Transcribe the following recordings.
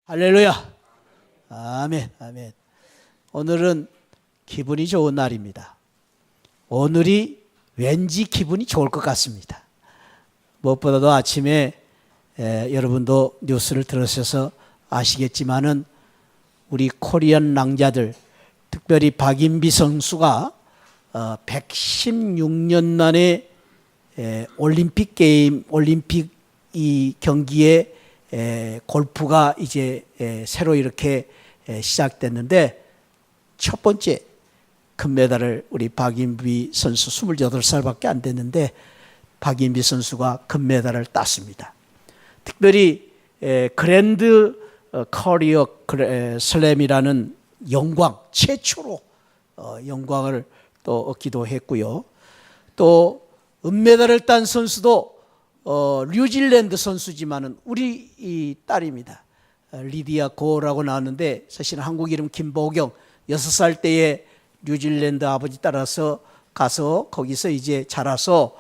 할렐루야. 아멘, 아멘. 오늘은 기분이 좋은 날입니다. 오늘이 왠지 기분이 좋을 것 같습니다. 무엇보다도 아침에 여러분도 뉴스를 들으셔서 아시겠지만은 우리 코리안 낭자들, 특별히 박인비 선수가 116년 만에 올림픽 이 경기에 골프가 이제 새로 이렇게 시작됐는데 첫 번째 금메달을 우리 박인비 선수 28살밖에 안 됐는데 박인비 선수가 금메달을 땄습니다. 특별히 그랜드 커리어 슬램이라는 영광, 최초로 영광을 또 얻기도 했고요. 또 은메달을 딴 선수도 뉴질랜드 선수지만은 우리 이 딸입니다. 리디아 고라고 나왔는데 사실은 한국 이름 김보경. 6살 때에 뉴질랜드 아버지 따라서 가서 거기서 이제 자라서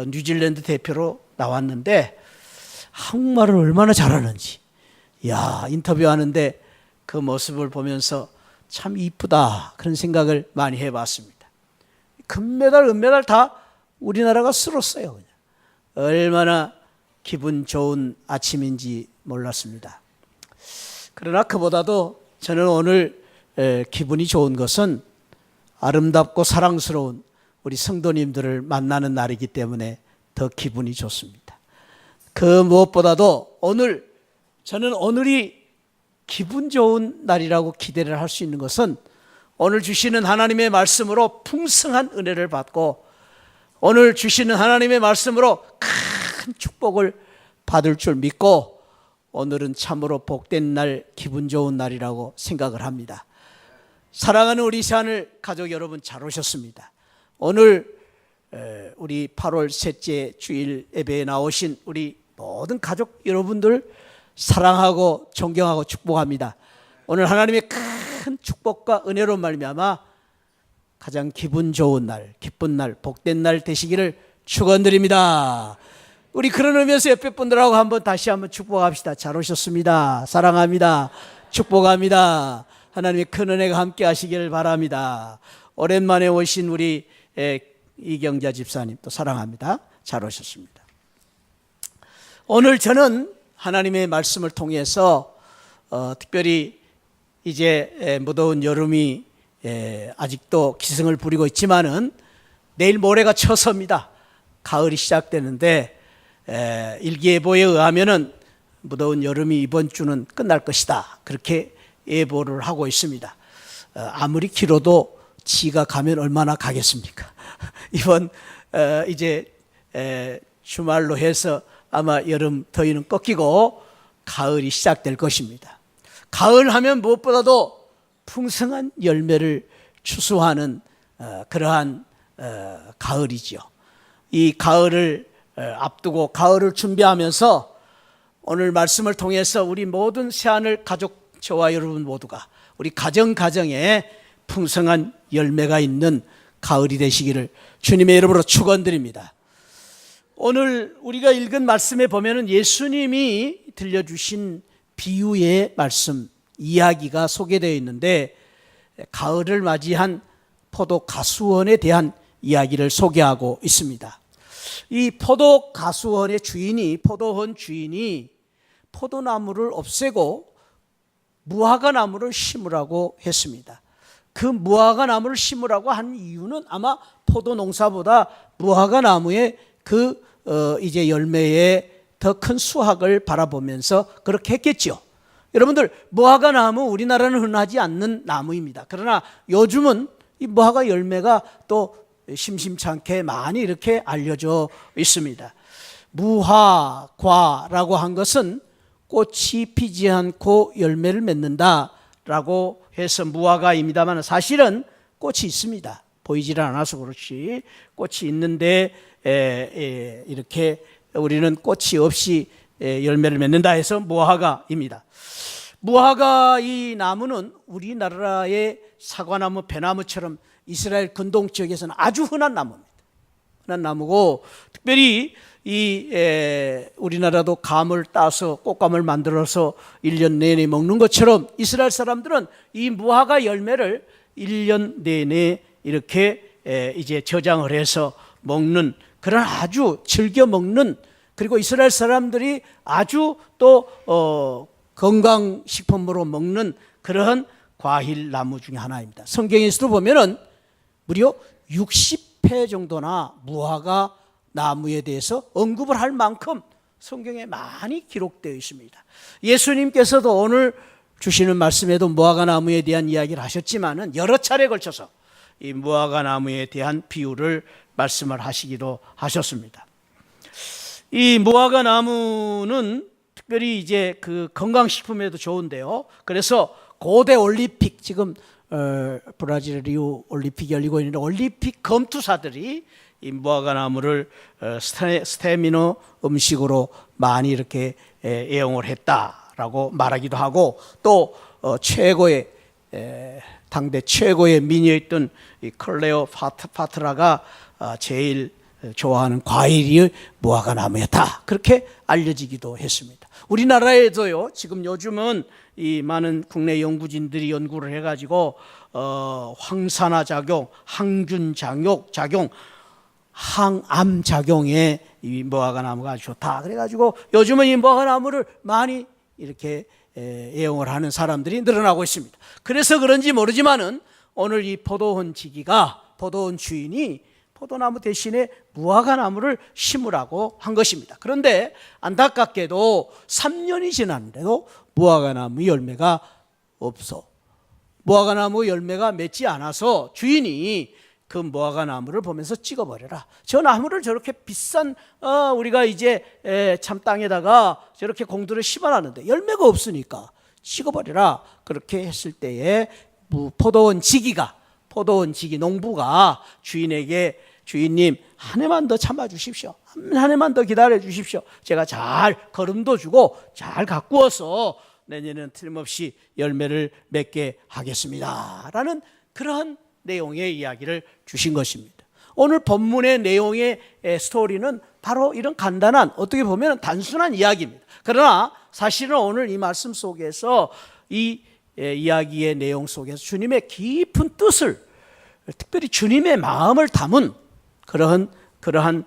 뉴질랜드 대표로 나왔는데 한국말을 얼마나 잘하는지. 야, 인터뷰하는데 그 모습을 보면서 참 이쁘다 그런 생각을 많이 해봤습니다. 금메달, 은메달 다 우리나라가 쓸었어요. 그냥. 얼마나 기분 좋은 아침인지 몰랐습니다. 그러나 그보다도 저는 오늘 기분이 좋은 것은 아름답고 사랑스러운 우리 성도님들을 만나는 날이기 때문에 더 기분이 좋습니다. 그 무엇보다도 저는 오늘이 기분 좋은 날이라고 기대를 할 수 있는 것은 오늘 주시는 하나님의 말씀으로 풍성한 은혜를 받고 오늘 주시는 하나님의 말씀으로 큰 축복을 받을 줄 믿고 오늘은 참으로 복된 날, 기분 좋은 날이라고 생각을 합니다. 사랑하는 우리 새하늘 가족 여러분 잘 오셨습니다. 오늘 우리 8월 셋째 주일 예배에 나오신 우리 모든 가족 여러분들 사랑하고 존경하고 축복합니다. 오늘 하나님의 큰 축복과 은혜로 말미암아 가장 기분 좋은 날, 기쁜 날, 복된 날 되시기를 축원드립니다. 우리 그런 의미에서 옆에 분들하고 다시 한번 축복합시다. 잘 오셨습니다. 사랑합니다. 축복합니다. 하나님의 큰 은혜가 함께 하시기를 바랍니다. 오랜만에 오신 우리 이경자 집사님 또 사랑합니다. 잘 오셨습니다. 오늘 저는 하나님의 말씀을 통해서 특별히 이제 무더운 여름이 아직도 기승을 부리고 있지만은 내일 모레가 처서입니다. 가을이 시작되는데 일기예보에 의하면은 무더운 여름이 이번 주는 끝날 것이다. 그렇게 예보를 하고 있습니다. 아무리 길어도 지가 가면 얼마나 가겠습니까? 이번 이제 주말로 해서 아마 여름 더위는 꺾이고 가을이 시작될 것입니다. 가을 하면 무엇보다도 풍성한 열매를 추수하는 그러한 가을이죠. 이 가을을 앞두고 가을을 준비하면서 오늘 말씀을 통해서 우리 모든 새하늘 가족 저와 여러분 모두가 우리 가정에 풍성한 열매가 있는 가을이 되시기를 주님의 이름으로 축원드립니다. 오늘 우리가 읽은 말씀에 보면은 예수님이 들려주신 비유의 말씀, 이야기가 소개되어 있는데 가을을 맞이한 포도 가수원에 대한 이야기를 소개하고 있습니다. 이 포도 가수원의 포도원 주인이 포도나무를 없애고 무화과나무를 심으라고 했습니다. 그 무화과나무를 심으라고 한 이유는 아마 포도 농사보다 무화과나무의 이제 열매의 더 큰 수확을 바라보면서 그렇게 했겠죠. 여러분들 무화과나무 우리나라는 흔하지 않는 나무입니다. 그러나 요즘은 이 무화과 열매가 또 심심찮게 많이 이렇게 알려져 있습니다. 무화과라고 한 것은 꽃이 피지 않고 열매를 맺는다라고 해서 무화과입니다만 사실은 꽃이 있습니다. 보이질 않아서 그렇지 꽃이 있는데 이렇게 우리는 꽃이 없이 열매를 맺는다 해서 무화과입니다. 무화과 이 나무는 우리나라의 사과나무, 배나무처럼 이스라엘 근동 지역에서는 아주 흔한 나무입니다. 흔한 나무고 특별히 우리나라도 감을 따서 꽃감을 만들어서 1년 내내 먹는 것처럼 이스라엘 사람들은 이 무화과 열매를 1년 내내 이렇게 이제 저장을 해서 먹는 그런 아주 즐겨 먹는, 그리고 이스라엘 사람들이 아주 또 건강식품으로 먹는 그러한 과일 나무 중에 하나입니다. 성경에서도 보면은 무려 60회 정도나 무화과 나무에 대해서 언급을 할 만큼 성경에 많이 기록되어 있습니다. 예수님께서도 오늘 주시는 말씀에도 무화과 나무에 대한 이야기를 하셨지만은 여러 차례에 걸쳐서 이 무화과 나무에 대한 비유를 말씀을 하시기도 하셨습니다. 이 무화과 나무는 특별히 이제 그 건강식품에도 좋은데요. 그래서 고대 올림픽, 지금 브라질 리우 올림픽이 열리고 있는데 올림픽 검투사들이 이 무화과 나무를 스테미너 음식으로 많이 이렇게 애용을 했다라고 말하기도 하고, 또 최고의 당대 최고의 미녀였던 이 클레오파트라가 제일 좋아하는 과일이 무화과 나무였다, 그렇게 알려지기도 했습니다. 우리나라에도요, 지금 요즘은 이 많은 국내 연구진들이 연구를 해가지고 황산화 작용, 항균 작용, 항암 작용에 이 무화과 나무가 아주 좋다, 그래가지고 요즘은 이 무화과 나무를 많이 이렇게 애용을 하는 사람들이 늘어나고 있습니다. 그래서 그런지 모르지만은 오늘 이 포도원 주인이 포도나무 대신에 무화과 나무를 심으라고 한 것입니다. 그런데 안타깝게도 3년이 지났는데도 무화과 나무 열매가 없어. 무화과 나무 열매가 맺지 않아서 주인이 그 무화과 나무를 보면서 찍어버려라. 저 나무를 저렇게 비싼 우리가 이제 참 땅에다가 저렇게 공들을 심어놨는데 열매가 없으니까 찍어버려라. 그렇게 했을 때에 포도원 지기 농부가 주인에게, 주인님 한 해만 더 참아 주십시오. 한 해만 더 기다려 주십시오. 제가 잘 거름도 주고 잘 가꾸어서 내년에는 틀림없이 열매를 맺게 하겠습니다, 라는 그러한 내용의 이야기를 주신 것입니다. 오늘 본문의 내용의 스토리는 바로 이런 간단한, 어떻게 보면 단순한 이야기입니다. 그러나 사실은 오늘 이 말씀 속에서 이 이야기의 내용 속에서 주님의 깊은 뜻을, 특별히 주님의 마음을 담은 그러한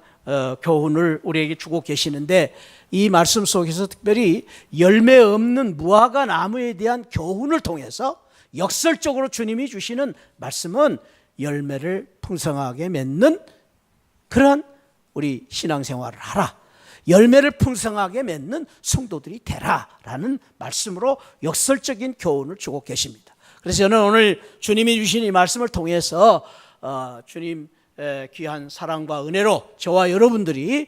교훈을 우리에게 주고 계시는데, 이 말씀 속에서 특별히 열매 없는 무화과 나무에 대한 교훈을 통해서 역설적으로 주님이 주시는 말씀은 열매를 풍성하게 맺는 그러한 우리 신앙생활을 하라, 열매를 풍성하게 맺는 성도들이 되라라는 말씀으로 역설적인 교훈을 주고 계십니다. 그래서 저는 오늘 주님이 주신 이 말씀을 통해서 주님 귀한 사랑과 은혜로 저와 여러분들이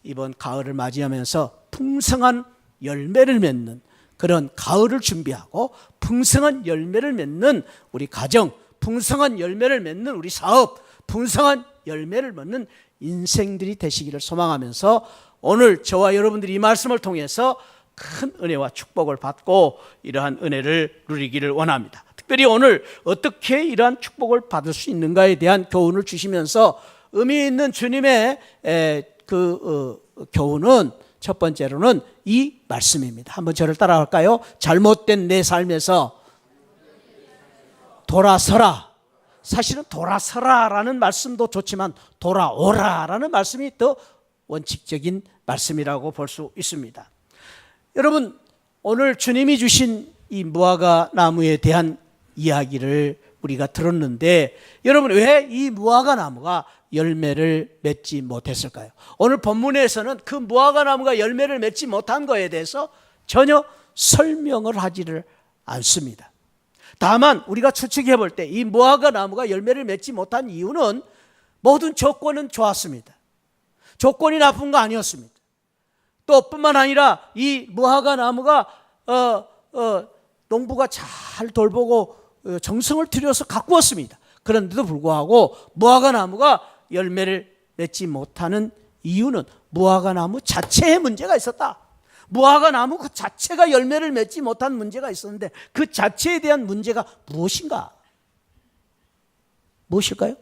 이번 가을을 맞이하면서 풍성한 열매를 맺는 그런 가을을 준비하고, 풍성한 열매를 맺는 우리 가정, 풍성한 열매를 맺는 우리 사업, 풍성한 열매를 맺는 인생들이 되시기를 소망하면서 오늘 저와 여러분들이 이 말씀을 통해서 큰 은혜와 축복을 받고 이러한 은혜를 누리기를 원합니다. 특별히 오늘 어떻게 이러한 축복을 받을 수 있는가에 대한 교훈을 주시면서 의미 있는 주님의 교훈은 첫 번째로는 이 말씀입니다. 한번 저를 따라할까요? 잘못된 내 삶에서 돌아서라. 사실은 돌아서라라는 말씀도 좋지만 돌아오라라는 말씀이 더 원칙적인 말씀이라고 볼 수 있습니다. 여러분, 오늘 주님이 주신 이 무화과 나무에 대한 이야기를 우리가 들었는데, 여러분 왜 이 무화과 나무가 열매를 맺지 못했을까요? 오늘 본문에서는 그 무화과 나무가 열매를 맺지 못한 것에 대해서 전혀 설명을 하지를 않습니다. 다만 우리가 추측해 볼 때 이 무화과 나무가 열매를 맺지 못한 이유는 모든 조건은 좋았습니다. 조건이 나쁜 거 아니었습니다. 또 뿐만 아니라 이 무화과 나무가 농부가 잘 돌보고 정성을 들여서 가꾸었습니다. 그런데도 불구하고 무화과 나무가 열매를 맺지 못하는 이유는 무화과 나무 자체에 문제가 있었다. 무화과 나무 그 자체가 열매를 맺지 못한 문제가 있었는데, 그 자체에 대한 문제가 무엇인가? 무엇일까요?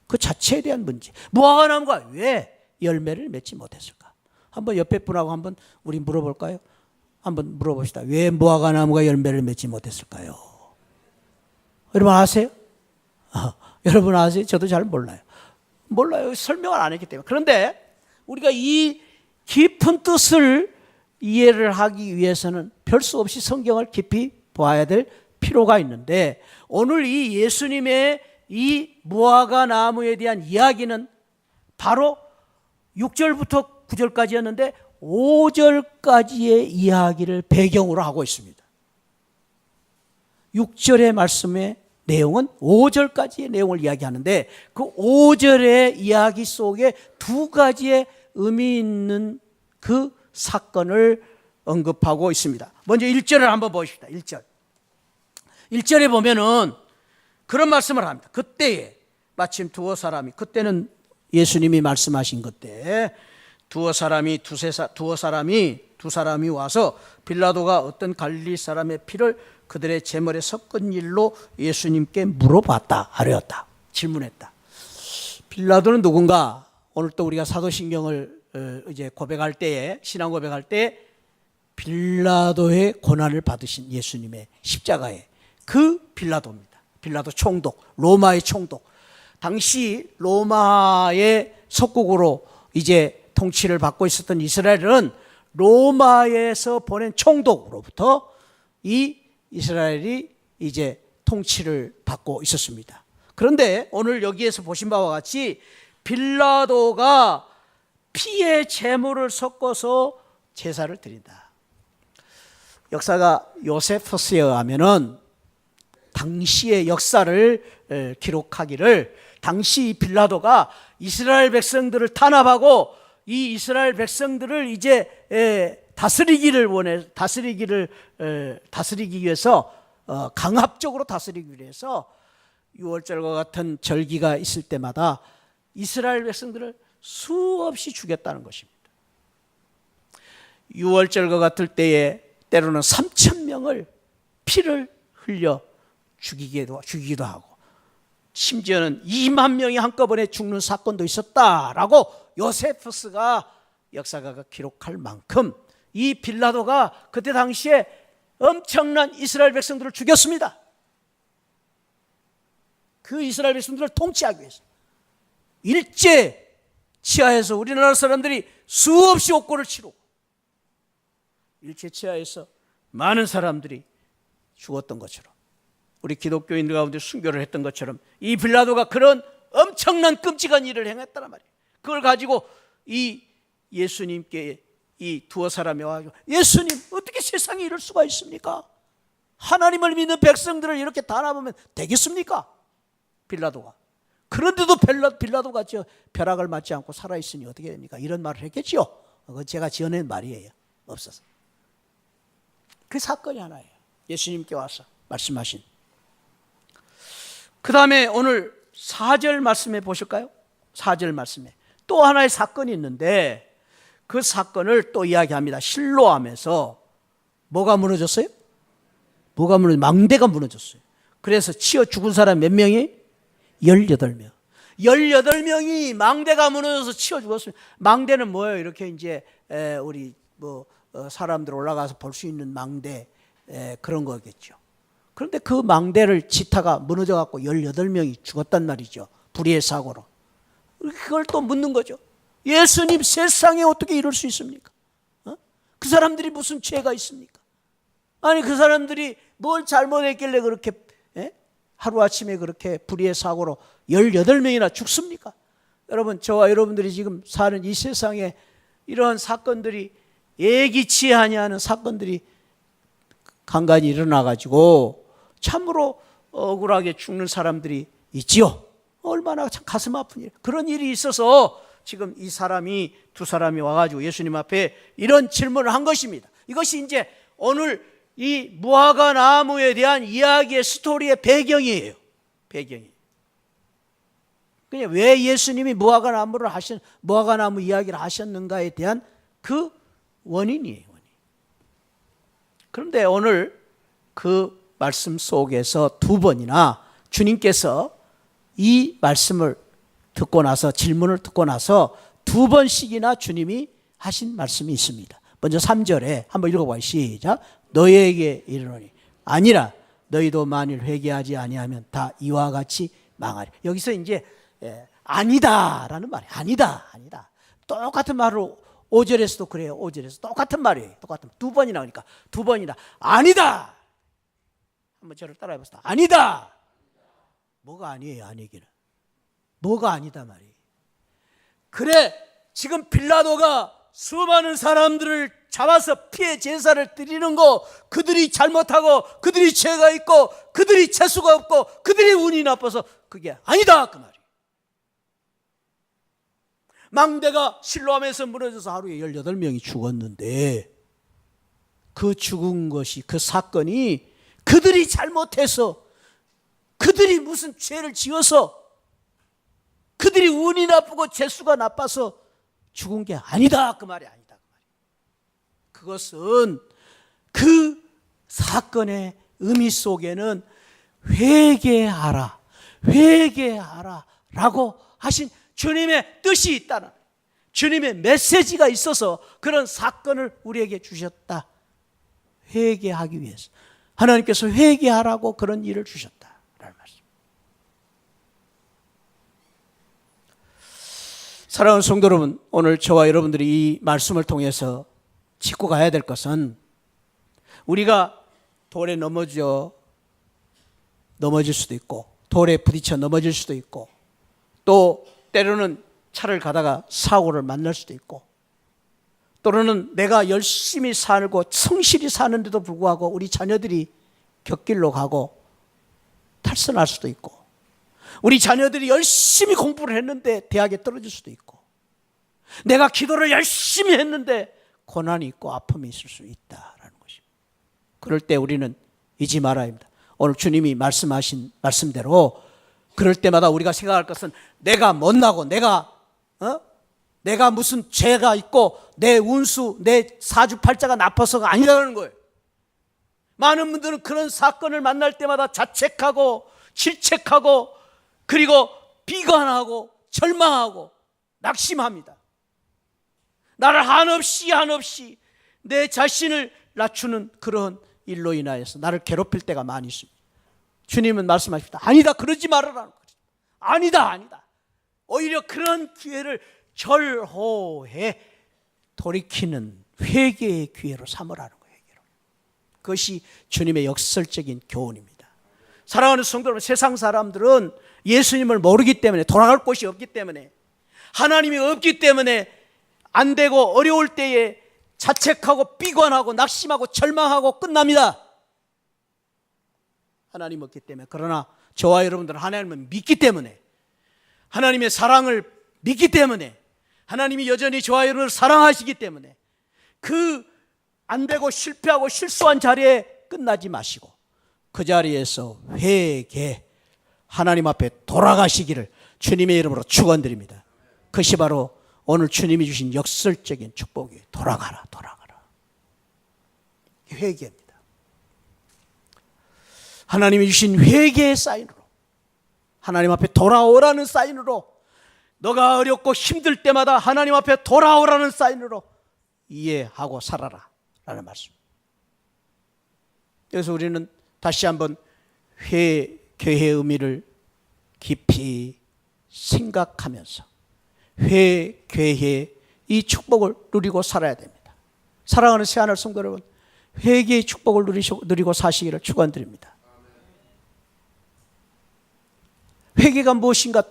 그 자체에 대한 문제. 무화과 나무가 왜 열매를 맺지 못했을까? 한번 옆에 분하고 한번 우리 물어볼까요? 한번 물어봅시다. 왜 무화과 나무가 열매를 맺지 못했을까요? 여러분 아세요? 여러분 아세요? 저도 잘 몰라요. 설명을 안 했기 때문에. 그런데 우리가 이 깊은 뜻을 이해를 하기 위해서는 별 수 없이 성경을 깊이 봐야 될 필요가 있는데, 오늘 이 예수님의 이 무화과 나무에 대한 이야기는 바로 6절부터 9절까지였는데 5절까지의 이야기를 배경으로 하고 있습니다. 6절의 말씀의 내용은 5절까지의 내용을 이야기하는데, 그 5절의 이야기 속에 두 가지의 의미 있는 그 사건을 언급하고 있습니다. 먼저 1절을 한번 보십시다. 1절에 보면은 그런 말씀을 합니다. 그때에 마침 두어 사람이, 그때는 예수님이 말씀하신 그때 두 사람이 와서 빌라도가 어떤 갈릴리 사람의 피를 그들의 제물에 섞은 일로 예수님께 물어봤다 하였다. 질문했다. 빌라도는 누군가? 오늘 또 우리가 사도신경을 이제 고백할 때에, 신앙 고백할 때 빌라도의 고난을 받으신 예수님의 십자가에 그 빌라도입니다. 빌라도 총독, 로마의 총독. 당시 로마의 속국으로 이제 통치를 받고 있었던 이스라엘은 로마에서 보낸 총독으로부터 이 이스라엘이 이제 통치를 받고 있었습니다. 그런데 오늘 여기에서 보신 바와 같이 빌라도가 피의 제물을 섞어서 제사를 드린다. 역사가 요세푸스에 의하면은 당시의 역사를 기록하기를, 당시 다시라도가 이스라엘 백성들을 탄압하고 이 이스라엘 백성들을 이제 다스리기 위해서, 강압적으로 다스리기 위해서 유월절과 같은 절기가 있을 때마다 이스라엘 백성들을 수없이 죽였다는 것입니다. 유월절과 같을 때에 때로는 3,000명을 피를 흘려 죽이기도 하고, 심지어는 2만 명이 한꺼번에 죽는 사건도 있었다라고 요세푸스가 역사가가 기록할 만큼 이 빌라도가 그때 당시에 엄청난 이스라엘 백성들을 죽였습니다. 그 이스라엘 백성들을 통치하기 위해서 일제 치하에서 우리나라 사람들이 수없이 옥고를 치르고 일제 치하에서 많은 사람들이 죽었던 것처럼, 우리 기독교인들 가운데 순교를 했던 것처럼 이 빌라도가 그런 엄청난 끔찍한 일을 행했단 말이에요. 그걸 가지고 이 예수님께 이 두어 사람이 와가지고, 예수님 어떻게 세상에 이럴 수가 있습니까? 하나님을 믿는 백성들을 이렇게 단합하면 되겠습니까? 빌라도가. 그런데도 빌라도가 벼락을 맞지 않고 살아있으니 어떻게 됩니까? 이런 말을 했겠죠. 그건 제가 지어낸 말이에요. 없어서. 그 사건이 하나예요. 예수님께 와서 말씀하신. 그 다음에 오늘 4절 말씀에 보실까요? 4절 말씀에 또 하나의 사건이 있는데, 그 사건을 또 이야기합니다. 실로암에서 뭐가 무너졌어요? 망대가 무너졌어요. 그래서 치어 죽은 사람 몇 명이? 18명. 18명이 망대가 무너져서 치어 죽었습니다. 망대는 뭐예요? 이렇게 이제 우리 사람들 올라가서 볼 수 있는 망대, 그런 거겠죠. 그런데 그 망대를 지타가 무너져 갖고 18명이 죽었단 말이죠. 불의의 사고로. 그걸 또 묻는 거죠. 예수님, 세상에 어떻게 이럴 수 있습니까? 그 사람들이 무슨 죄가 있습니까? 아니, 그 사람들이 뭘 잘못했길래 그렇게 하루아침에 그렇게 불의의 사고로 18명이나 죽습니까? 여러분, 저와 여러분들이 지금 사는 이 세상에 이런 사건들이, 예기치 아니하는 사건들이 간간히 일어나가지고 참으로 억울하게 죽는 사람들이 있지요. 얼마나 참 가슴 아픈 일. 그런 일이 있어서 지금 두 사람이 와가지고 예수님 앞에 이런 질문을 한 것입니다. 이것이 이제 오늘 이 무화과 나무에 대한 이야기의 스토리의 배경이에요. 배경이. 그냥 왜 예수님이 무화과 나무 이야기를 하셨는가에 대한 그 원인이에요. 그런데 오늘 그 말씀 속에서 두 번이나 주님께서 이 말씀을 듣고 나서, 질문을 듣고 나서 두 번씩이나 주님이 하신 말씀이 있습니다. 먼저 3절에 한번 읽어봐요. 시작. 너희에게 이르노니 아니라 너희도 만일 회개하지 아니하면 다 이와 같이 망하리. 여기서 이제 아니다라는 말이에요. 아니다. 똑같은 말로 5절에서도 그래요. 5절에서 똑같은 말이에요. 똑같은 두 번이나 하니까 두 번이나 아니다. 한번 저를 따라해 보세요. 아니다. 뭐가 아니에요? 아니기는. 뭐가 아니다 말이에요. 그래 지금 빌라도가 수많은 사람들을 잡아서 피해 제사를 드리는 거 그들이 잘못하고 그들이 죄가 있고 그들이 재수가 없고 그들이 운이 나빠서 그게 아니다 그 말이에요. 망대가 실로암에서 무너져서 하루에 18명이 죽었는데 그 죽은 것이 그 사건이 그들이 잘못해서 그들이 무슨 죄를 지어서 그들이 운이 나쁘고 재수가 나빠서 죽은 게 아니다 그 말이 아니다 그 말이. 그것은 그 사건의 의미 속에는 회개하라 라고 하신 주님의 뜻이 있다는, 주님의 메시지가 있어서 그런 사건을 우리에게 주셨다. 회개하기 위해서 하나님께서 회개하라고 그런 일을 주셨다라는 말씀. 사랑하는 성도 여러분, 오늘 저와 여러분들이 이 말씀을 통해서 짚고 가야 될 것은 우리가 돌에 넘어질 수도 있고 돌에 부딪혀 넘어질 수도 있고 또 때로는 차를 가다가 사고를 만날 수도 있고 또는 내가 열심히 살고 성실히 사는데도 불구하고 우리 자녀들이 곁길로 가고 탈선할 수도 있고 우리 자녀들이 열심히 공부를 했는데 대학에 떨어질 수도 있고 내가 기도를 열심히 했는데 고난이 있고 아픔이 있을 수 있다라는 것입니다. 그럴 때 우리는 잊지 말아야 합니다. 오늘 주님이 말씀하신 말씀대로 그럴 때마다 우리가 생각할 것은 내가 못나고 내가 무슨 죄가 있고 내 운수, 내 사주팔자가 나빠서가 아니라는 거예요. 많은 분들은 그런 사건을 만날 때마다 자책하고 질책하고 그리고 비관하고 절망하고 낙심합니다. 나를 한없이 내 자신을 낮추는 그런 일로 인하여서 나를 괴롭힐 때가 많이 있습니다. 주님은 말씀하십니다. 아니다, 그러지 말아라는 거죠. 아니다. 오히려 그런 기회를 절호해 돌이키는 회개의 기회로 삼으라는 거예요. 그것이 주님의 역설적인 교훈입니다. 사랑하는 성도 여러분, 세상 사람들은 예수님을 모르기 때문에 돌아갈 곳이 없기 때문에 하나님이 없기 때문에 안 되고 어려울 때에 자책하고 비관하고 낙심하고 절망하고 끝납니다. 하나님 없기 때문에. 그러나 저와 여러분들은 하나님을 믿기 때문에 하나님의 사랑을 믿기 때문에 하나님이 여전히 저와 여러분을 사랑하시기 때문에 그 안 되고 실패하고 실수한 자리에 끝나지 마시고 그 자리에서 회개 하나님 앞에 돌아가시기를 주님의 이름으로 축원드립니다. 그것이 바로 오늘 주님이 주신 역설적인 축복이에요. 돌아가라. 회개입니다. 하나님이 주신 회개의 사인으로 하나님 앞에 돌아오라는 사인으로 너가 어렵고 힘들 때마다 하나님 앞에 돌아오라는 사인으로 이해하고 살아라 라는 말씀. 그래서 우리는 다시 한번 회개의 의미를 깊이 생각하면서 회개의 이 축복을 누리고 살아야 됩니다. 사랑하는 새하늘 성도 여러분, 회개의 축복을 누리고 사시기를 축원드립니다. 회개가 무엇인가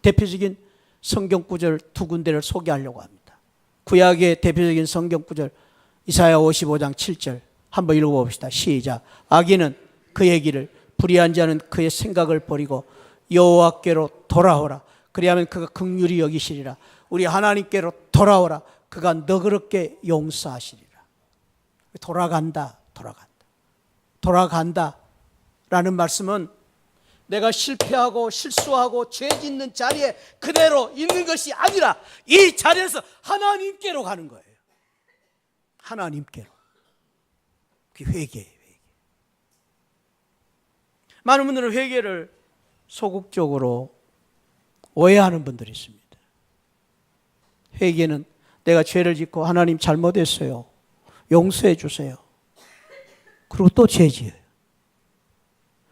대표적인 성경 구절 두 군데를 소개하려고 합니다. 구약의 대표적인 성경 구절 이사야 55장 7절 한번 읽어봅시다. 시작. 악인은 그의 길을 불의한 자는 그의 생각을 버리고 여호와께로 돌아오라. 그리하면 그가 긍휼히 여기시리라. 우리 하나님께로 돌아오라. 그가 너그럽게 용서하시리라. 돌아간다 라는 말씀은 내가 실패하고 실수하고 죄 짓는 자리에 그대로 있는 것이 아니라 이 자리에서 하나님께로 가는 거예요. 하나님께로. 그게 회개예요. 많은 분들은 회개를 소극적으로 오해하는 분들이 있습니다. 회개는 내가 죄를 짓고 하나님 잘못했어요. 용서해 주세요. 그리고 또 죄 지어요.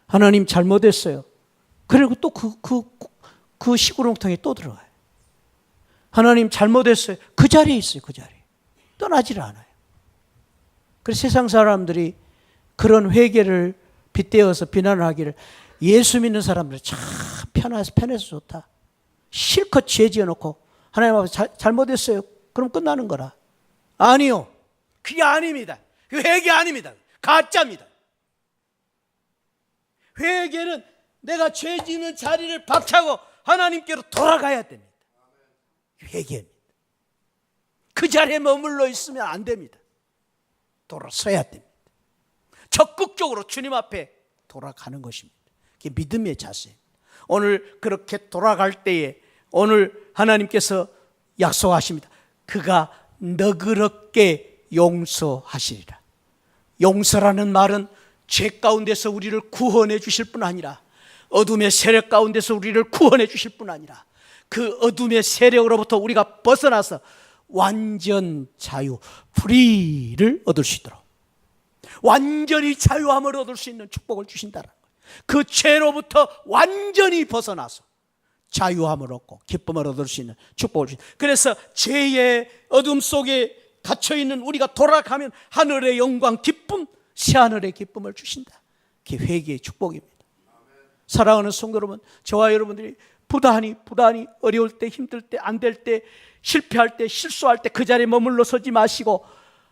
하나님 잘못했어요. 그리고 또 그 시구렁텅이에 또 들어가요. 하나님 잘못했어요. 그 자리에 있어요. 그 자리에. 떠나질 않아요. 그래서 세상 사람들이 그런 회개를 빗대어서 비난을 하기를 예수 믿는 사람들 참 편해서 좋다. 실컷 죄 지어놓고 하나님 앞에 잘못했어요. 그럼 끝나는 거라. 아니요. 그게 아닙니다. 그 회개 아닙니다. 가짜입니다. 회개는 내가 죄 짓는 자리를 박차고 하나님께로 돌아가야 됩니다. 회개입니다. 그 자리에 머물러 있으면 안 됩니다. 돌아서야 됩니다. 적극적으로 주님 앞에 돌아가는 것입니다. 그게 믿음의 자세입니다. 오늘 그렇게 돌아갈 때에 오늘 하나님께서 약속하십니다. 그가 너그럽게 용서하시리라. 용서라는 말은 죄 가운데서 우리를 구원해 주실 뿐 아니라 어둠의 세력 가운데서 우리를 구원해 주실 뿐 아니라 그 어둠의 세력으로부터 우리가 벗어나서 완전 자유, 프리를 얻을 수 있도록 완전히 자유함을 얻을 수 있는 축복을 주신다는 거예요. 그 죄로부터 완전히 벗어나서 자유함을 얻고 기쁨을 얻을 수 있는 축복을 주신다. 그래서 죄의 어둠 속에 갇혀있는 우리가 돌아가면 하늘의 영광, 기쁨, 새하늘의 기쁨을 주신다. 그게 회개의 축복입니다. 사랑하는 성도 여러분, 저와 여러분들이 부단히 어려울 때, 힘들 때, 안 될 때, 실패할 때, 실수할 때 그 자리에 머물러 서지 마시고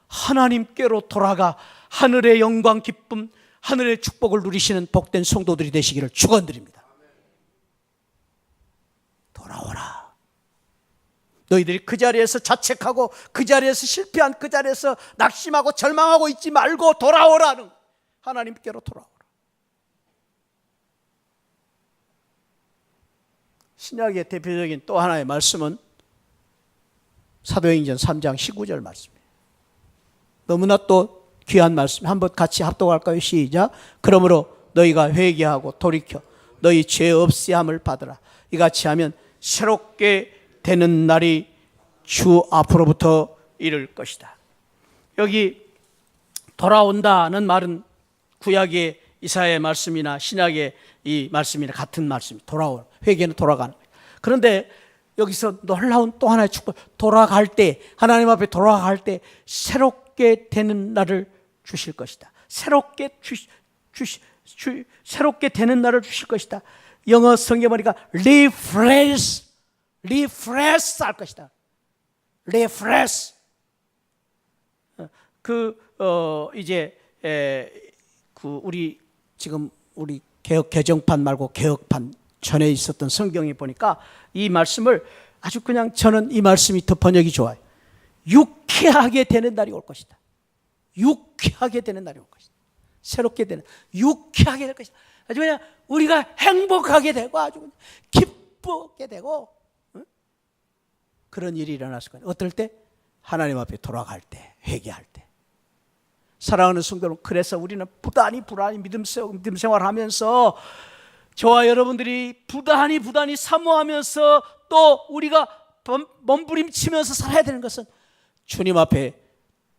하나님께로 돌아가 하늘의 영광, 기쁨, 하늘의 축복을 누리시는 복된 성도들이 되시기를 축원드립니다. 돌아오라. 너희들이 그 자리에서 자책하고 그 자리에서 실패한 그 자리에서 낙심하고 절망하고 있지 말고 돌아오라는, 하나님께로 돌아오라. 신약의 대표적인 또 하나의 말씀은 사도행전 3장 19절 말씀이에요. 너무나 또 귀한 말씀, 한번 같이 합독할까요? 시작. 그러므로 너희가 회개하고 돌이켜 너희 죄 없애함을 받으라. 이같이 하면 새롭게 되는 날이 주 앞으로부터 이를 것이다. 여기 돌아온다는 말은 구약의 이사야의 말씀이나 신약의 이 말씀이나 같은 말씀이 돌아온, 회개는 돌아가는 거예요. 그런데 여기서 놀라운 또 하나의 축복, 돌아갈 때, 하나님 앞에 돌아갈 때 새롭게 되는 날을 주실 것이다. 새롭게 되는 날을 주실 것이다. 영어 성경 보니까 refresh 할 것이다. refresh. 우리 개혁 개정판 말고 개혁판 전에 있었던 성경에 보니까 이 말씀을 아주 그냥 저는 이 말씀이 더 번역이 좋아요. 유쾌하게 되는 날이 올 것이다. 유쾌하게 되는 날이 올 것이다. 새롭게 되는, 유쾌하게 될 것이다. 아주 그냥 우리가 행복하게 되고 아주 그냥 기쁘게 되고, 응? 그런 일이 일어났을 거예요. 어떨 때? 하나님 앞에 돌아갈 때, 회개할 때. 사랑하는 성도 여러분, 그래서 우리는 부단히 믿음 생활하면서 저와 여러분들이 부단히 사모하면서 또 우리가 몸부림치면서 살아야 되는 것은 주님 앞에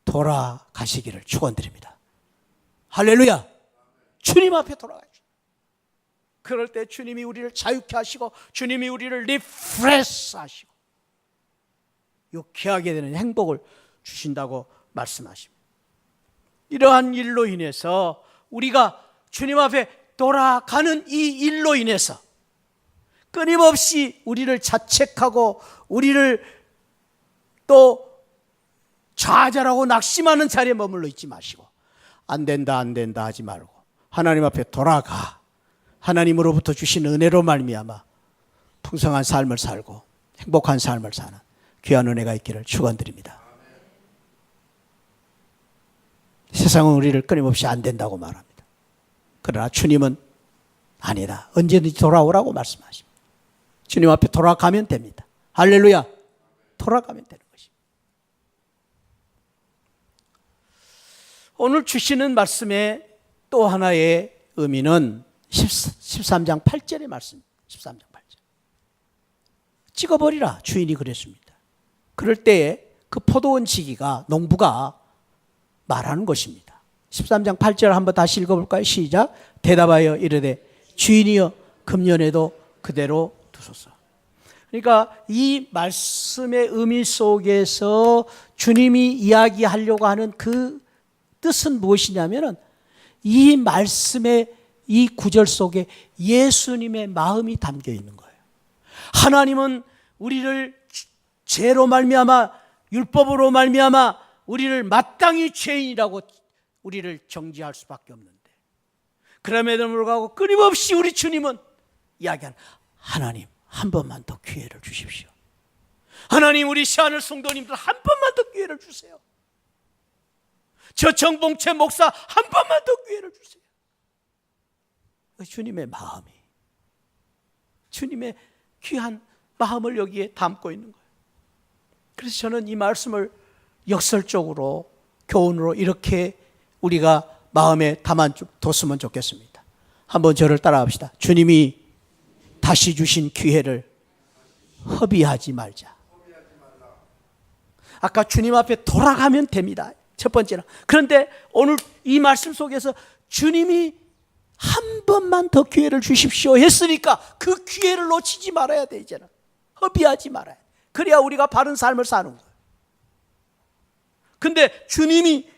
돌아가시기를 축원드립니다. 할렐루야. 주님 앞에 돌아가시죠. 그럴 때 주님이 우리를 자유케 하시고 주님이 우리를 리프레시 하시고 유쾌하게 되는 행복을 주신다고 말씀하십니다. 이러한 일로 인해서 우리가 주님 앞에 돌아가는 이 일로 인해서 끊임없이 우리를 자책하고 우리를 또 좌절하고 낙심하는 자리에 머물러 있지 마시고 안 된다 하지 말고 하나님 앞에 돌아가 하나님으로부터 주신 은혜로 말미암아 풍성한 삶을 살고 행복한 삶을 사는 귀한 은혜가 있기를 축원드립니다. 세상은 우리를 끊임없이 안 된다고 말합니다. 그러나 주님은 아니다. 언제든지 돌아오라고 말씀하십니다. 주님 앞에 돌아가면 됩니다. 할렐루야. 돌아가면 되는 것입니다. 오늘 주시는 말씀의 또 하나의 의미는 13장 8절의 말씀입니다. 13장 8절. 찍어버리라. 주인이 그랬습니다. 그럴 때에 그 포도원 지기가, 농부가 말하는 것입니다. 13장 8절 한번 다시 읽어볼까요? 시작. 대답하여 이르되 주인이여 금년에도 그대로 두소서. 그러니까 이 말씀의 의미 속에서 주님이 이야기하려고 하는 그 뜻은 무엇이냐면은 이 말씀의 이 구절 속에 예수님의 마음이 담겨 있는 거예요. 하나님은 우리를 죄로 말미암아, 율법으로 말미암아 우리를 마땅히 죄인이라고 우리를 정죄할 수밖에 없는데, 그럼에도 불구하고 끊임없이 우리 주님은 이야기하는, 하나님 한 번만 더 기회를 주십시오. 하나님, 우리 시하늘 성도님들 한 번만 더 기회를 주세요. 저 정봉채 목사 한 번만 더 기회를 주세요. 주님의 마음이, 주님의 귀한 마음을 여기에 담고 있는 거예요. 그래서 저는 이 말씀을 역설적으로, 교훈으로 이렇게 우리가 마음에 담아뒀으면 좋겠습니다. 한번 저를 따라합시다. 주님이 다시 주신 기회를 허비하지 말자. 아까 주님 앞에 돌아가면 됩니다. 첫 번째는. 그런데 오늘 이 말씀 속에서 주님이 한 번만 더 기회를 주십시오 했으니까 그 기회를 놓치지 말아야 돼. 이제는 허비하지 말아야 돼. 그래야 우리가 바른 삶을 사는 거예요. 근데 주님이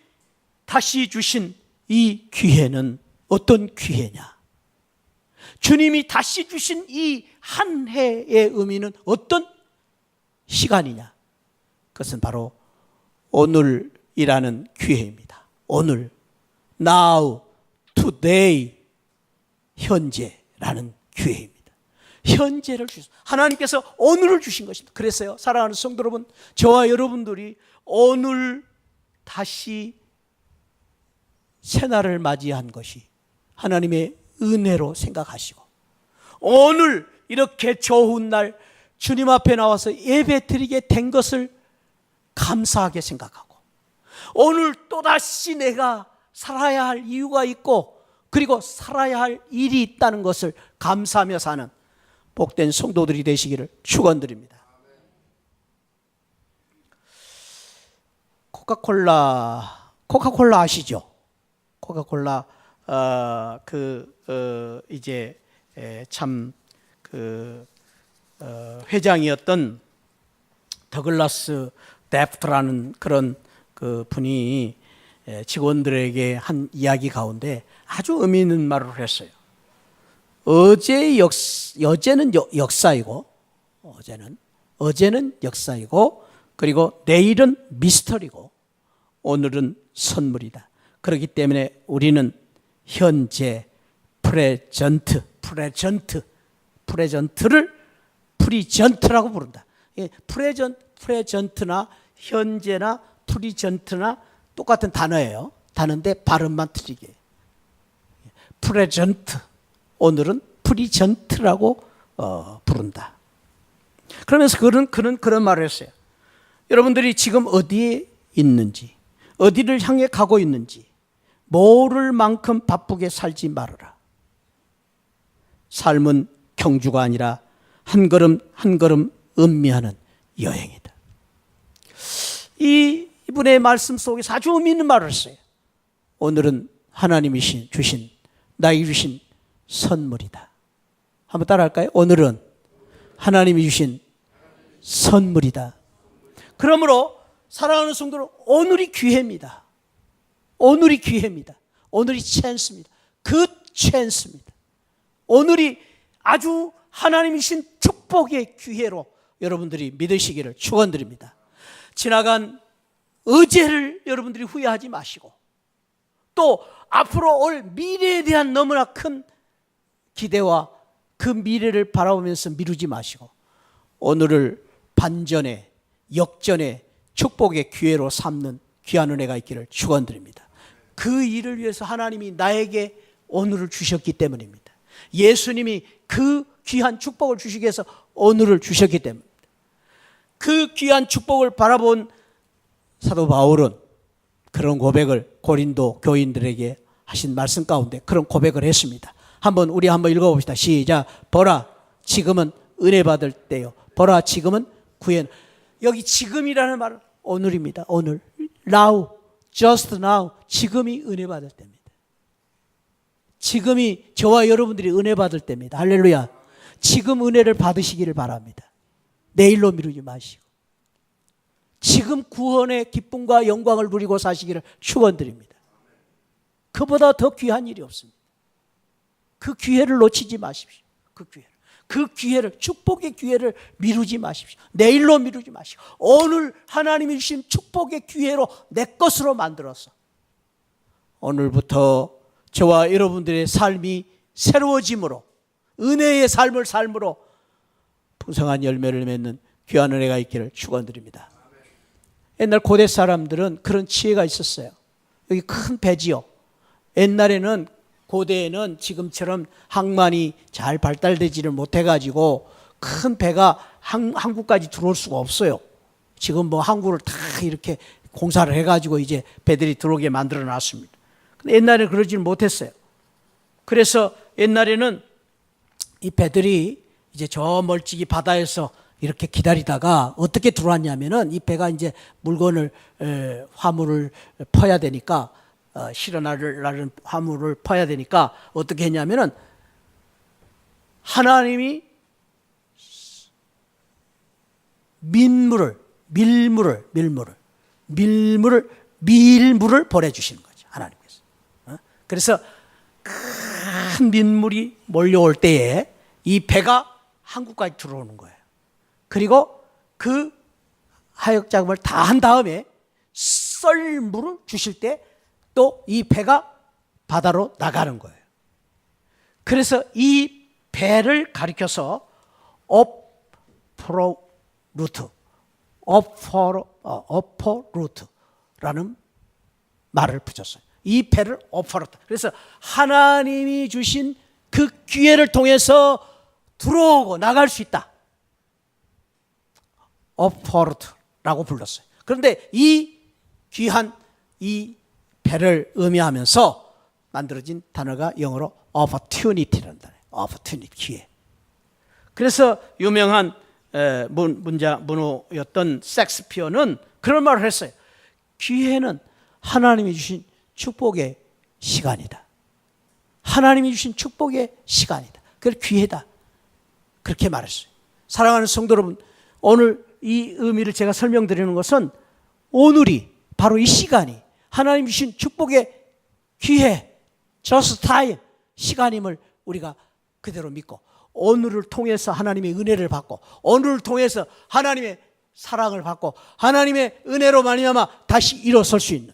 다시 주신 이 기회는 어떤 기회냐? 주님이 다시 주신 이 한 해의 의미는 어떤 시간이냐? 그것은 바로 오늘이라는 기회입니다. 오늘, now, today, 현재라는 기회입니다. 현재를 주신, 하나님께서 오늘을 주신 것입니다. 그래서요, 사랑하는 성도 여러분, 저와 여러분들이 오늘 다시 새날을 맞이한 것이 하나님의 은혜로 생각하시고, 오늘 이렇게 좋은 날 주님 앞에 나와서 예배 드리게 된 것을 감사하게 생각하고, 오늘 또다시 내가 살아야 할 이유가 있고 그리고 살아야 할 일이 있다는 것을 감사하며 사는 복된 성도들이 되시기를 축원드립니다. 코카콜라 아시죠? 코카콜라 이제 참 회장이었던 더글라스 데프트라는 그런 그 분이 직원들에게 한 이야기 가운데 아주 의미 있는 말을 했어요. 어제는 역사이고, 어제는 역사이고, 그리고 내일은 미스터리고, 오늘은 선물이다. 그렇기 때문에 우리는 현재 프레젠트를 프리전트라고 부른다. 프레젠트나 현재나 프리전트나 똑같은 단어예요. 단어인데 발음만 틀리게. 프레젠트, 오늘은 프리전트라고 부른다. 그러면서 그는 그런 말을 했어요. 여러분들이 지금 어디에 있는지, 어디를 향해 가고 있는지 모를 만큼 바쁘게 살지 말아라. 삶은 경주가 아니라 한 걸음 한 걸음 음미하는 여행이다. 이분의 말씀 속에서 아주 의미 있는 말을 했어요. 오늘은 하나님이 주신, 나에게 주신 선물이다. 한번 따라할까요? 오늘은 하나님이 주신 선물이다. 그러므로 사랑하는 성도는 오늘이 기회입니다. 오늘이 기회입니다. 오늘이 찬스입니다. 그 찬스입니다. 오늘이 아주 하나님이 주신 축복의 기회로 여러분들이 믿으시기를 축원드립니다. 지나간 어제를 여러분들이 후회하지 마시고, 또 앞으로 올 미래에 대한 너무나 큰 기대와 그 미래를 바라보면서 미루지 마시고, 오늘을 반전의, 역전의 축복의 기회로 삼는 귀한 은혜가 있기를 축원드립니다. 그 일을 위해서 하나님이 나에게 오늘을 주셨기 때문입니다. 예수님이 그 귀한 축복을 주시기 위해서 오늘을 주셨기 때문입니다. 그 귀한 축복을 바라본 사도 바울은 그런 고백을 고린도 교인들에게 하신 말씀 가운데 그런 고백을 했습니다. 우리 한번 읽어봅시다. 시작. 보라, 지금은 은혜 받을 때요. 보라, 지금은 구현. 여기 지금이라는 말은 오늘입니다. 오늘. Now, just now. 지금이 은혜 받을 때입니다. 지금이 저와 여러분들이 은혜 받을 때입니다. 할렐루야. 지금 은혜를 받으시기를 바랍니다. 내일로 미루지 마시고. 지금 구원의 기쁨과 영광을 누리고 사시기를 축원드립니다. 그보다 더 귀한 일이 없습니다. 그 기회를 놓치지 마십시오. 그 기회를, 축복의 기회를 미루지 마십시오. 내일로 미루지 마시고 오늘 하나님이 주신 축복의 기회로 내 것으로 만들어서 오늘부터 저와 여러분들의 삶이 새로워짐으로 은혜의 삶을 삶으로 풍성한 열매를 맺는 귀한 은혜가 있기를 축원드립니다. 옛날 고대 사람들은 그런 지혜가 있었어요. 여기 큰 배지요. 옛날에는 고대에는 지금처럼 항만이 잘 발달되지를 못해가지고 큰 배가 항구까지 들어올 수가 없어요. 지금 뭐 항구를 다 이렇게 공사를 해가지고 이제 배들이 들어오게 만들어 놨습니다. 근데 옛날에는 그러지는 못했어요. 그래서 옛날에는 이 배들이 이제 저 멀찍이 바다에서 이렇게 기다리다가 어떻게 들어왔냐면은 이 배가 이제 물건을 화물을 퍼야 되니까 실어나를 화물을 퍼야 되니까 어떻게 했냐면은 하나님이 밀물을 보내주시는 거죠. 하나님께서. 그래서 큰 민물이 몰려올 때에 이 배가 항구까지 들어오는 거예요. 그리고 그 하역 작업을 다 한 다음에 썰물을 주실 때 또 이 배가 바다로 나가는 거예요. 그래서 이 배를 가리켜서 어퍼 루트라는 말을 붙였어요. 이 배를 어퍼루트. 그래서 하나님이 주신 그 기회를 통해서 들어오고 나갈 수 있다. 어퍼루트라고 불렀어요. 그런데 이 귀한 이 배를 의미하면서 만들어진 단어가 영어로 opportunity라는 단어예요. opportunity, 기회. 그래서 유명한 문호였던 섹스피어는 그런 말을 했어요. 기회는 하나님이 주신 축복의 시간이다. 하나님이 주신 축복의 시간이다. 그래서 기회다. 그렇게 말했어요. 사랑하는 성도 여러분, 오늘 이 의미를 제가 설명드리는 것은 오늘이 바로 이 시간이 하나님이 주신 축복의 기회, just time, 시간임을 우리가 그대로 믿고 오늘을 통해서 하나님의 은혜를 받고 오늘을 통해서 하나님의 사랑을 받고 하나님의 은혜로 말미암아 다시 일어설 수 있는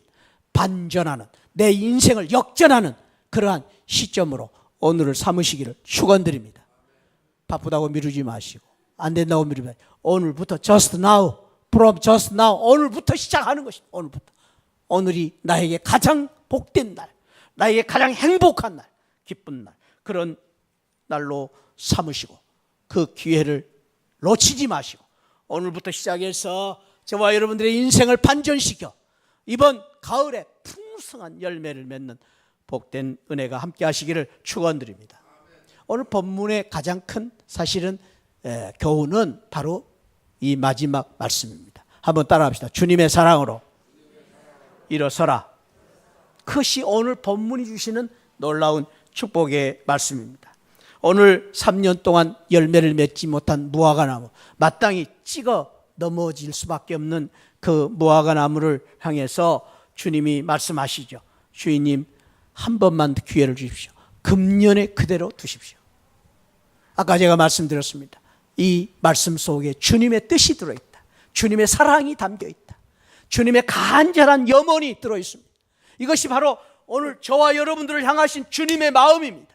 반전하는 내 인생을 역전하는 그러한 시점으로 오늘을 삼으시기를 축원드립니다. 바쁘다고 미루지 마시고 안 된다고 미루지 마시고 오늘부터 just now, from just now, 오늘부터 시작하는 것입니다. 오늘이 나에게 가장 복된 날, 나에게 가장 행복한 날, 기쁜 날, 그런 날로 삼으시고 그 기회를 놓치지 마시고 오늘부터 시작해서 저와 여러분들의 인생을 반전시켜 이번 가을에 풍성한 열매를 맺는 복된 은혜가 함께 하시기를 축원드립니다. 오늘 본문의 가장 큰 사실은 교훈은 바로 이 마지막 말씀입니다. 한번 따라합시다. 주님의 사랑으로 일어서라. 그것이 오늘 본문이 주시는 놀라운 축복의 말씀입니다. 오늘 3년 동안 열매를 맺지 못한 무화과 나무, 마땅히 찍어 넘어질 수밖에 없는 그 무화과 나무를 향해서 주님이 말씀하시죠. 주인님, 한 번만 기회를 주십시오. 금년에 그대로 두십시오. 아까 제가 말씀드렸습니다. 이 말씀 속에 주님의 뜻이 들어있다. 주님의 사랑이 담겨있다. 주님의 간절한 염원이 들어있습니다. 이것이 바로 오늘 저와 여러분들을 향하신 주님의 마음입니다.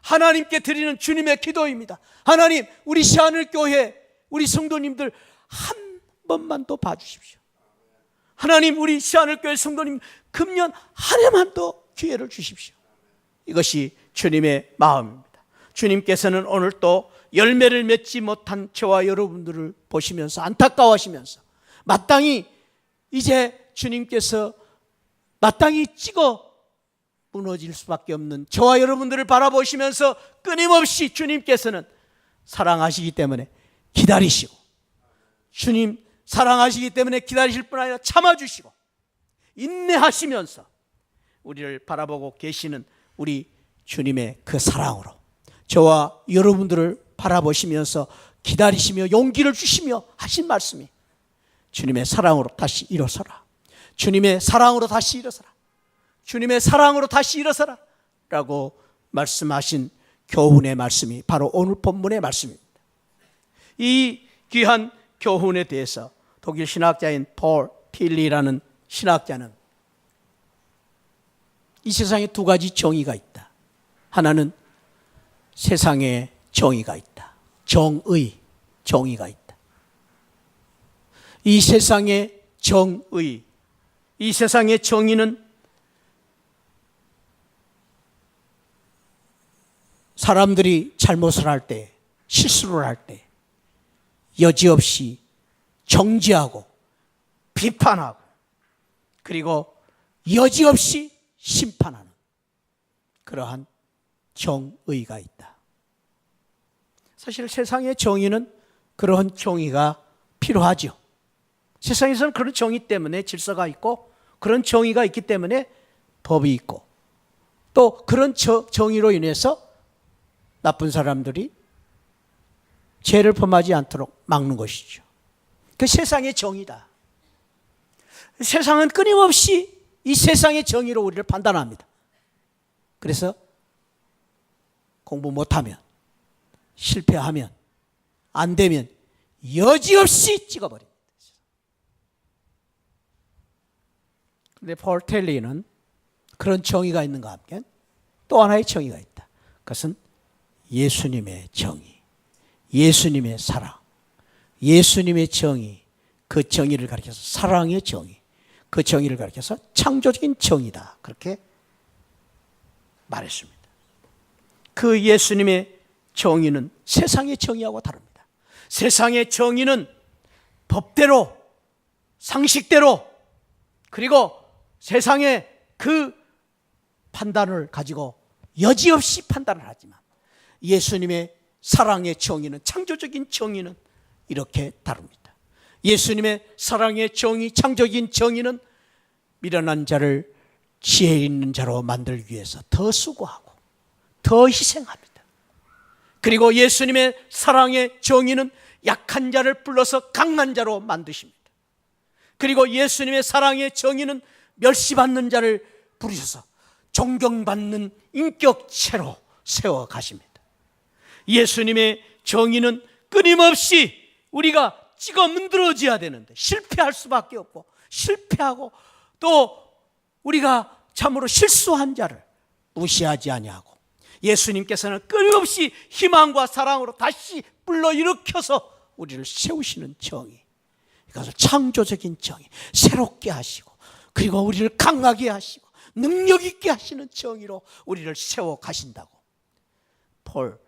하나님께 드리는 주님의 기도입니다. 하나님, 우리 시하늘교회 우리 성도님들 한 번만 더 봐주십시오. 하나님, 우리 시하늘교회 성도님 금년 한 해만 더 기회를 주십시오. 이것이 주님의 마음입니다. 주님께서는 오늘 또 열매를 맺지 못한 저와 여러분들을 보시면서 안타까워하시면서 마땅히 이제 주님께서 마땅히 찍어 무너질 수밖에 없는 저와 여러분들을 바라보시면서 끊임없이 주님께서는 사랑하시기 때문에 기다리시고 주님 사랑하시기 때문에 기다리실 뿐 아니라 참아주시고 인내하시면서 우리를 바라보고 계시는 우리 주님의 그 사랑으로 저와 여러분들을 바라보시면서 기다리시며 용기를 주시며 하신 말씀이 주님의 사랑으로 다시 일어서라, 주님의 사랑으로 다시 일어서라, 주님의 사랑으로 다시 일어서라 라고 말씀하신 교훈의 말씀이 바로 오늘 본문의 말씀입니다. 이 귀한 교훈에 대해서 독일 신학자인 폴 틸리라는 신학자는 이 세상에 두 가지 정의가 있다. 하나는 세상에 정의가 있다. 정의가 있다. 이 세상의 이 세상의 정의는 사람들이 잘못을 할 때, 실수를 할 때 여지없이 정죄하고 비판하고 그리고 여지없이 심판하는 그러한 정의가 있다. 사실 세상의 정의는 그러한 정의가 필요하죠. 세상에서는 그런 정의 때문에 질서가 있고 그런 정의가 있기 때문에 법이 있고 또 그런 정의로 인해서 나쁜 사람들이 죄를 범하지 않도록 막는 것이죠. 그 세상의 정의다. 세상은 끊임없이 이 세상의 정의로 우리를 판단합니다. 그래서 공부 못하면, 실패하면, 안 되면 여지없이 찍어버립니다. 그런데 폴 텔리는 그런 정의가 있는가 하면 또 하나의 정의가 있다. 그것은 예수님의 정의, 예수님의 사랑, 예수님의 정의, 그 정의를 가리켜서 사랑의 정의, 그 정의를 가리켜서 창조적인 정의다. 그렇게 말했습니다. 그 예수님의 정의는 세상의 정의하고 다릅니다. 세상의 정의는 법대로, 상식대로, 그리고 세상의 그 판단을 가지고 여지없이 판단을 하지만 예수님의 사랑의 정의는, 창조적인 정의는 이렇게 다릅니다. 예수님의 사랑의 정의, 창조적인 정의는 미련한 자를 지혜 있는 자로 만들기 위해서 더 수고하고 더 희생합니다. 그리고 예수님의 사랑의 정의는 약한 자를 불러서 강한 자로 만드십니다. 그리고 예수님의 사랑의 정의는 멸시받는 자를 부르셔서 존경받는 인격체로 세워가십니다. 예수님의 정의는 끊임없이 우리가 찍어 문드러져야 되는데 실패할 수밖에 없고 실패하고 또 우리가 참으로 실수한 자를 무시하지 아니하고 예수님께서는 끊임없이 희망과 사랑으로 다시 불러일으켜서 우리를 세우시는 정의, 이것을 창조적인 정의, 새롭게 하시고 그리고 우리를 강하게 하시고 능력 있게 하시는 정의로 우리를 세워 가신다고 폴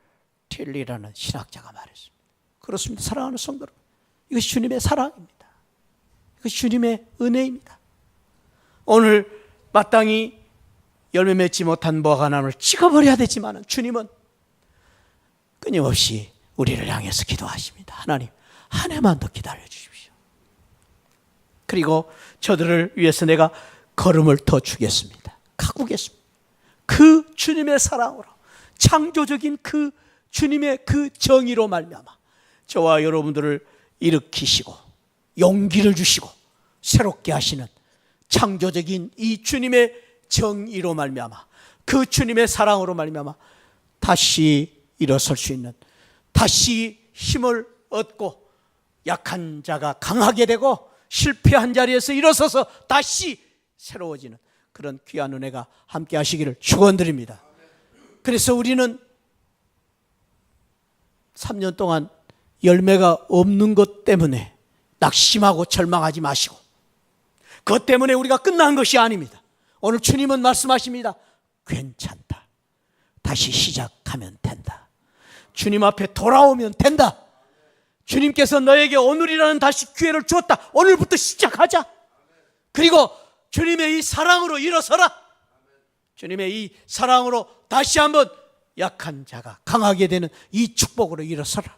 틸리라는 신학자가 말했습니다. 그렇습니다. 사랑하는 성도 여러분, 이것이 주님의 사랑입니다. 이것이 주님의 은혜입니다. 오늘 마땅히 열매 맺지 못한 무화과 나무를 찍어버려야 되지만 주님은 끊임없이 우리를 향해서 기도하십니다. 하나님, 한 해만 더 기다려 주십시오. 그리고 저들을 위해서 내가 걸음을 더 주겠습니다. 가꾸겠습니다. 그 주님의 사랑으로, 창조적인 그 주님의 그 정의로 말미암아 저와 여러분들을 일으키시고 용기를 주시고 새롭게 하시는 창조적인 이 주님의 정의로 말미암아 그 주님의 사랑으로 말미암아 다시 일어설 수 있는, 다시 힘을 얻고 약한 자가 강하게 되고 실패한 자리에서 일어서서 다시 새로워지는 그런 귀한 은혜가 함께 하시기를 축원드립니다. 그래서 우리는 3년 동안 열매가 없는 것 때문에 낙심하고 절망하지 마시고 그것 때문에 우리가 끝난 것이 아닙니다. 오늘 주님은 말씀하십니다. 괜찮다. 다시 시작하면 된다. 주님 앞에 돌아오면 된다. 주님께서 너에게 오늘이라는 다시 기회를 주었다. 오늘부터 시작하자. 그리고 주님의 이 사랑으로 일어서라. 주님의 이 사랑으로 다시 한번 약한 자가 강하게 되는 이 축복으로 일어서라.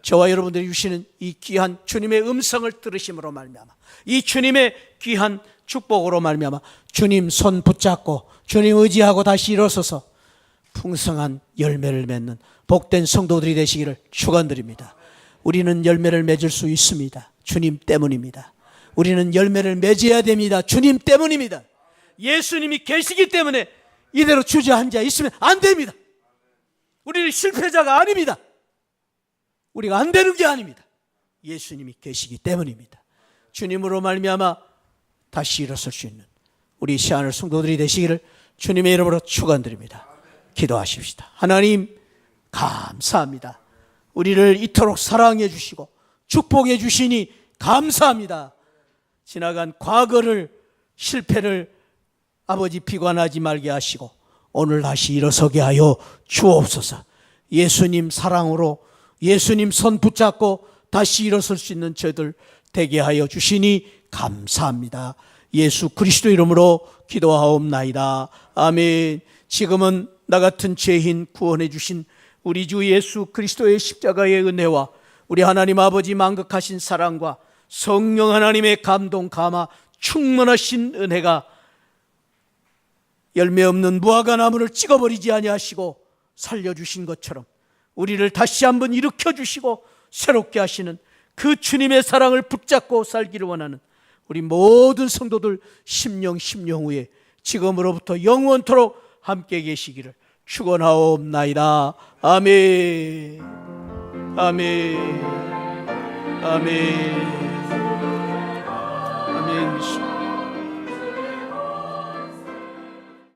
저와 여러분들이 주시는 이 귀한 주님의 음성을 들으심으로 말미암아, 이 주님의 귀한 축복으로 말미암아 주님 손 붙잡고 주님 의지하고 다시 일어서서 풍성한 열매를 맺는 복된 성도들이 되시기를 축원드립니다. 우리는 열매를 맺을 수 있습니다. 주님 때문입니다. 우리는 열매를 맺어야 됩니다. 주님 때문입니다. 예수님이 계시기 때문에 이대로 주저앉아 있으면 안 됩니다. 우리는 실패자가 아닙니다. 우리가 안 되는 게 아닙니다. 예수님이 계시기 때문입니다. 주님으로 말미암아 다시 일어설 수 있는 우리 시안을 성도들이 되시기를 주님의 이름으로 축원드립니다. 기도하십시다. 하나님 감사합니다. 우리를 이토록 사랑해 주시고 축복해 주시니 감사합니다. 지나간 과거를, 실패를 아버지 비관하지 말게 하시고 오늘 다시 일어서게 하여 주옵소서. 예수님 사랑으로 예수님 손 붙잡고 다시 일어설 수 있는 저들 되게 하여 주시니 감사합니다. 예수 그리스도 이름으로 기도하옵나이다. 아멘. 지금은 나 같은 죄인 구원해 주신 우리 주 예수 그리스도의 십자가의 은혜와 우리 하나님 아버지 만극하신 사랑과 성령 하나님의 감동 감화 충만하신 은혜가 열매 없는 무화과 나무를 찍어버리지 아니하시고 살려주신 것처럼 우리를 다시 한번 일으켜 주시고 새롭게 하시는 그 주님의 사랑을 붙잡고 살기를 원하는 우리 모든 성도들 심령 후에 지금으로부터 영원토록 함께 계시기를 축원하옵나이다. 아멘. 아멘. 아멘. 아멘.